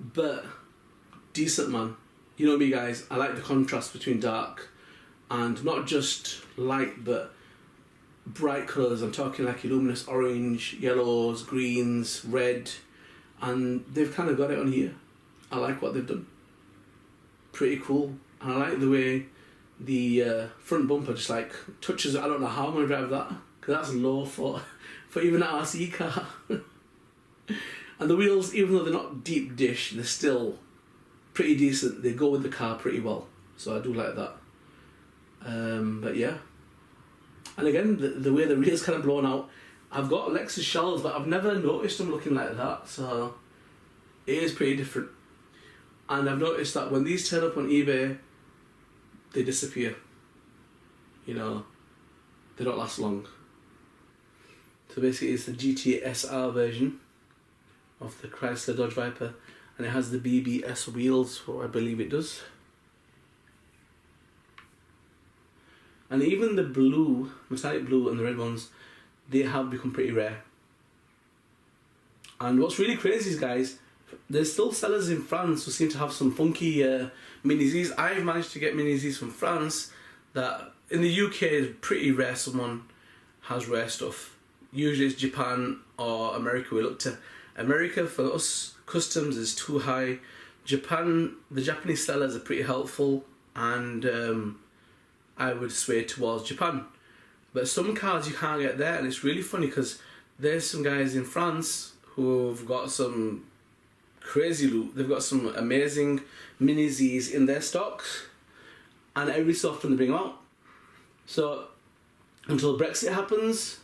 but decent, man. You know me, guys, I like the contrast between dark and not just light, but bright colours. I'm talking like luminous orange, yellows, greens, red, and they've kind of got it on here. I like what they've done. Pretty cool. And I like the way the front bumper just like touches. I don't know how I'm going to drive that, because that's low for even an RC car. And the wheels, even though they're not deep dish, they're still pretty decent. They go with the car pretty well, so I do like that. But yeah, and again, the way the rear's kind of blown out. I've got Lexus shells, but I've never noticed them looking like that, so it is pretty different. And I've noticed that when these turn up on eBay, they disappear. You know, they don't last long. So basically it's the GTSR version of the Chrysler Dodge Viper, and it has the BBS wheels, or I believe it does. And even the blue, metallic blue, and the red ones, they have become pretty rare. And what's really crazy is, guys, there's still sellers in France who seem to have some funky Mini Zs. I've managed to get Mini Zs from France that in the UK is pretty rare. Someone has rare stuff. Usually it's Japan or America. We look to America for us. Customs is too high. Japan, the Japanese sellers are pretty helpful, and I would sway towards Japan. But some cars you can't get there, and it's really funny because there's some guys in France who've got some crazy loot. They've got some amazing Mini Zs in their stocks, and every so often they bring them out. So until Brexit happens,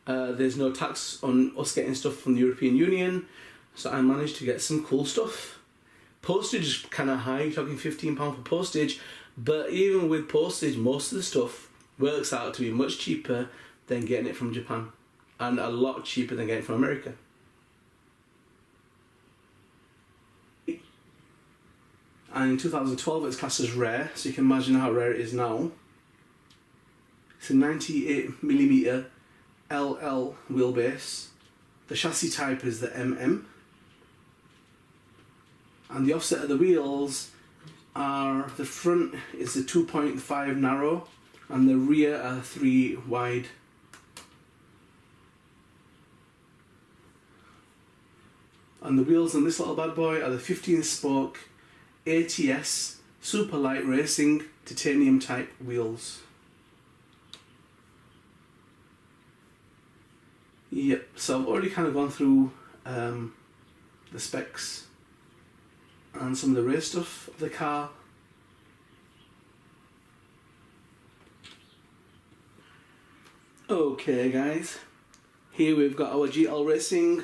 there's no tax on us getting stuff from the European Union, so I managed to get some cool stuff. Postage is kind of high, you're talking £15 for postage, but even with postage, most of the stuff works out to be much cheaper than getting it from Japan, and a lot cheaper than getting it from America. And in 2012 it's classed as rare, so you can imagine how rare it is now. It's a 98mm LL wheelbase. The chassis type is the MM. And the offset of the wheels are, the front is the 2.5 narrow and the rear are 3 wide. And the wheels on this little bad boy are the 15 spoke ATS Super Light Racing titanium type wheels. Yep, so I've already kind of gone through the specs and some of the race stuff of the car. Okay guys, here we've got our GL Racing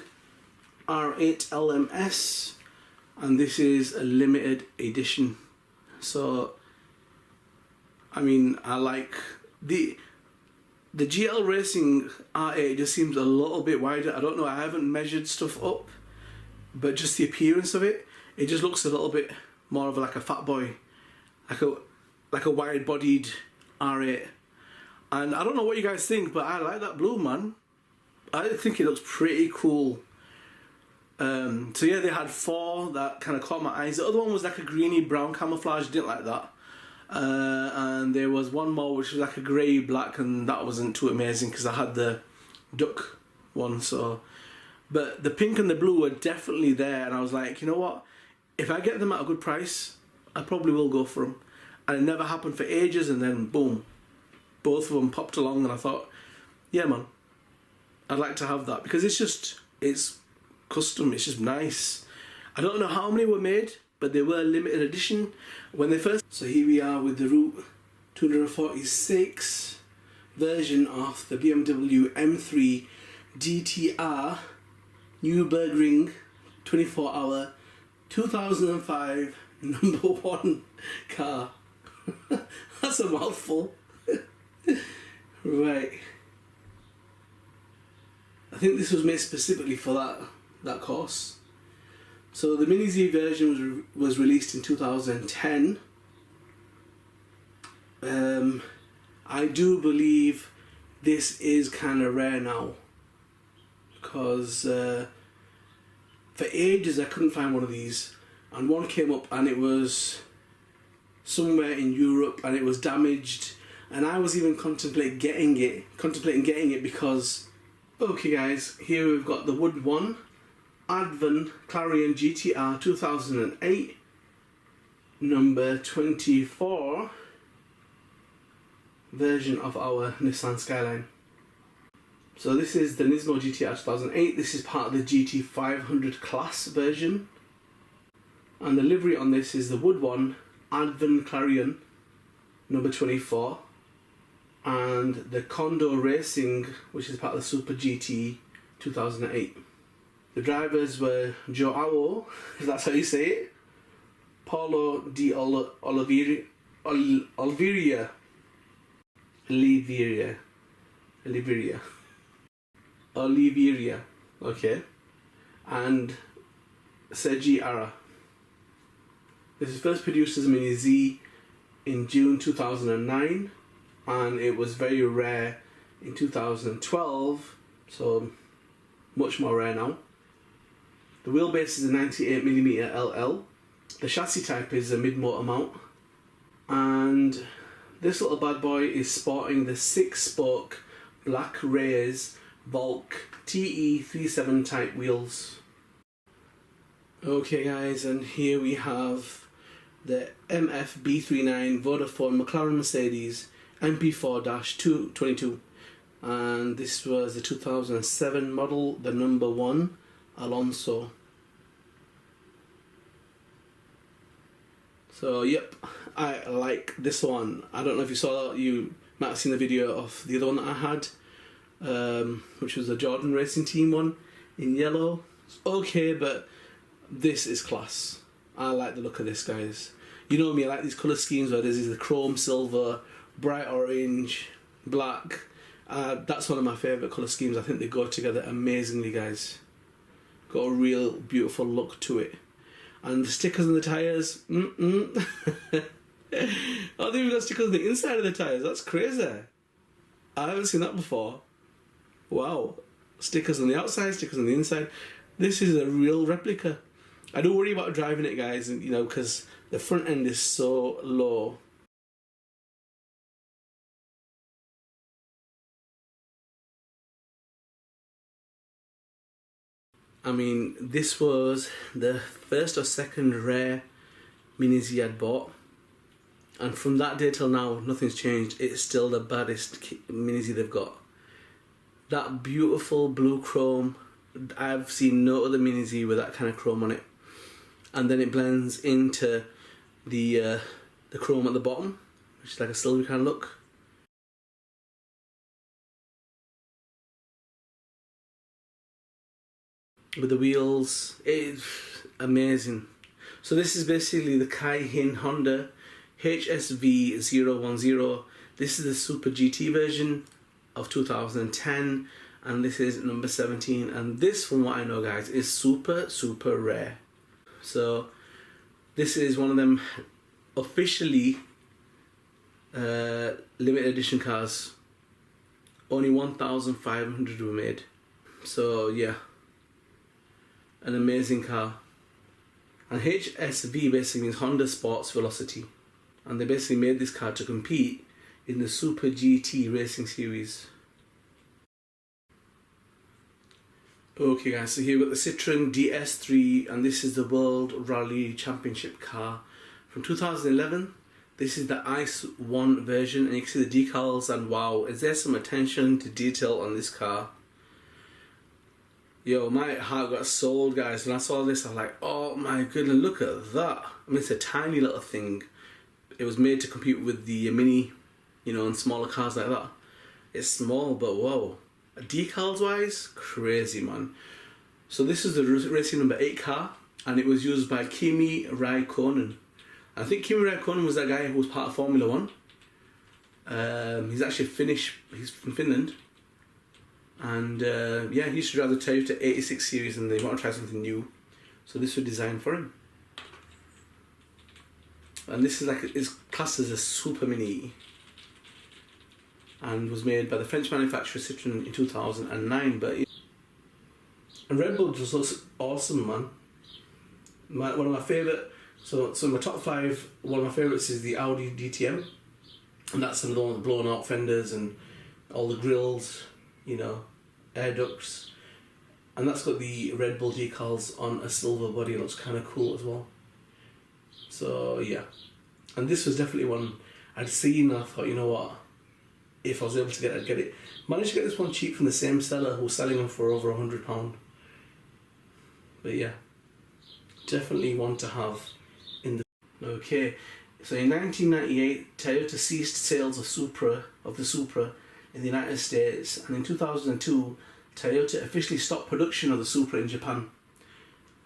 R8 LMS, and this is a limited edition. So I mean, I like the GL Racing R8. Just seems a little bit wider. I don't know, I haven't measured stuff up, but just the appearance of it, it just looks a little bit more of like a fat boy, like a wide-bodied R8. And I don't know what you guys think, but I like that blue, man. I think it looks pretty cool. So yeah, they had 4 that kind of caught my eyes. The other one was like a greeny brown camouflage, didn't like that. And there was one more which was like a grey black, and that wasn't too amazing because I had the duck one. So, but the pink and the blue were definitely there, and I was like, you know what, if I get them at a good price, I probably will go for them. And it never happened for ages, and then boom, both of them popped along, and I thought, yeah man, I'd like to have that, because it's custom, it's just nice. I don't know how many were made, but they were limited edition when they first. So here we are with the Route 246 version of the BMW M3 GTR Nürburgring 24-hour 2005 #1 car. That's a mouthful. Right. I think this was made specifically for that course. So the Mini Z version was released in 2010. I do believe this is kind of rare now, because for ages I couldn't find one of these. and one came up and it was somewhere in Europe and it was damaged, and I was even contemplating getting it because, okay guys, here we've got the Wood One Advan Clarion GTR 2008 number 24 version of our Nissan Skyline. So this is the Nismo GTR 2008. This is part of the GT500 class version, and the livery on this is the Wood One Advan Clarion number 24, and the Condor Racing, which is part of the Super GT 2008. The drivers were Joao, if that's how you say it, Paulo de Oliveira, okay, and Sergi Ara. This was first produced as a Mini Z in June 2009, and it was very rare in 2012, so much more rare now. The wheelbase is a 98mm LL. The chassis type is a mid-motor mount, and this little bad boy is sporting the 6-spoke Black Rays Volk TE37 type wheels. Okay guys, and here we have the MFB39 Vodafone McLaren Mercedes MP4-222, and this was the 2007 model, the number 1 Alonso. So yep, I like this one. I don't know if you saw that, you might have seen the video of the other one that I had, which was the Jordan Racing Team one in yellow. It's okay, but this is class. I like the look of this, guys. You know me, I like these colour schemes where there's the chrome, silver, bright orange, black. That's one of my favourite colour schemes. I think they go together amazingly, guys. Got a real beautiful look to it. And the stickers on the tyres, Oh, they've even got stickers on the inside of the tyres. That's crazy. I haven't seen that before. Wow. Stickers on the outside, stickers on the inside. This is a real replica. I don't worry about driving it, guys, you know, because the front end is so low. I mean, this was the first or second rare Mini Z I'd bought, and from that day till now, nothing's changed. It's still the baddest Mini Z they've got. That beautiful blue chrome, I've seen no other Mini Z with that kind of chrome on it. And then it blends into the chrome at the bottom, which is like a silvery kind of look. With the wheels, it's amazing. So this is basically the Kaihin Honda HSV010. This is the Super GT version of 2010, and this is number 17. And this, from what I know, guys, is super rare. So this is one of them officially limited edition cars. Only 1,500 were made. So yeah, an amazing car. And HSV basically means Honda Sports Velocity, and they basically made this car to compete in the Super GT racing series. Okay guys, so here we've got the Citroen DS3, and this is the World Rally Championship car from 2011. This is the Ice 1 version, and you can see the decals, and wow, is there some attention to detail on this car. Yo, my heart got sold, guys. When I saw this, I was like, oh my goodness, look at that. I mean, it's a tiny little thing. It was made to compete with the Mini, you know, and smaller cars like that. It's small, but whoa. Decals wise, crazy, man. So this is the racing number 8 car, and it was used by Kimi Raikkonen. I think Kimi Raikkonen was that guy who was part of Formula 1. He's actually Finnish, he's from Finland. And yeah, he used to drive the Toyota 86 series, and they want to try something new. So this was designed for him. And this is like, it's classed as a Super Mini, and was made by the French manufacturer Citroen in 2009. But and Red Bull was also awesome, man. One of my favourite, so my top 5, one of my favourites is the Audi Dtm, and that's some of the ones with blown out fenders and all the grills, you know, air ducts, and that's got the Red Bull decals on a silver body. It looks kind of cool as well. So yeah, and this was definitely one I'd seen and I thought, you know what, if I was able to get it, I'd get it. Managed to get this one cheap from the same seller who was selling them for over £100. But yeah, definitely one to have in the... Okay, so in 1998, Toyota ceased sales of the Supra in the United States, and in 2002, Toyota officially stopped production of the Supra in Japan.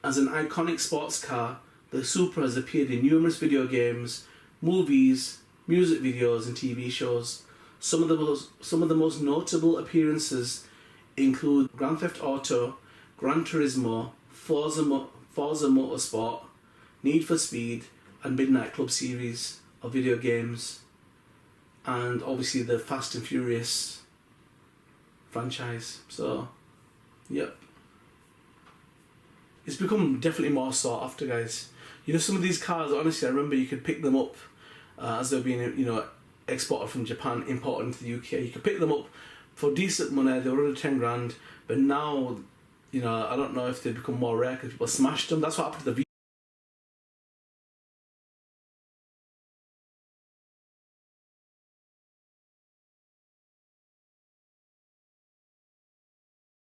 As an iconic sports car, the Supra has appeared in numerous video games, movies, music videos and TV shows. Some of the most notable appearances include Grand Theft Auto, Gran Turismo, Forza Motorsport, Need for Speed and Midnight Club series of video games, and obviously the Fast and Furious franchise. So, yep. It's become definitely more sought after, guys. You know, some of these cars, honestly, I remember you could pick them up as they're being, you know, exported from Japan, imported into the UK. You could pick them up for decent money. They were under 10 grand, but now, you know, I don't know if they become more rare because people smashed them. That's what happened to the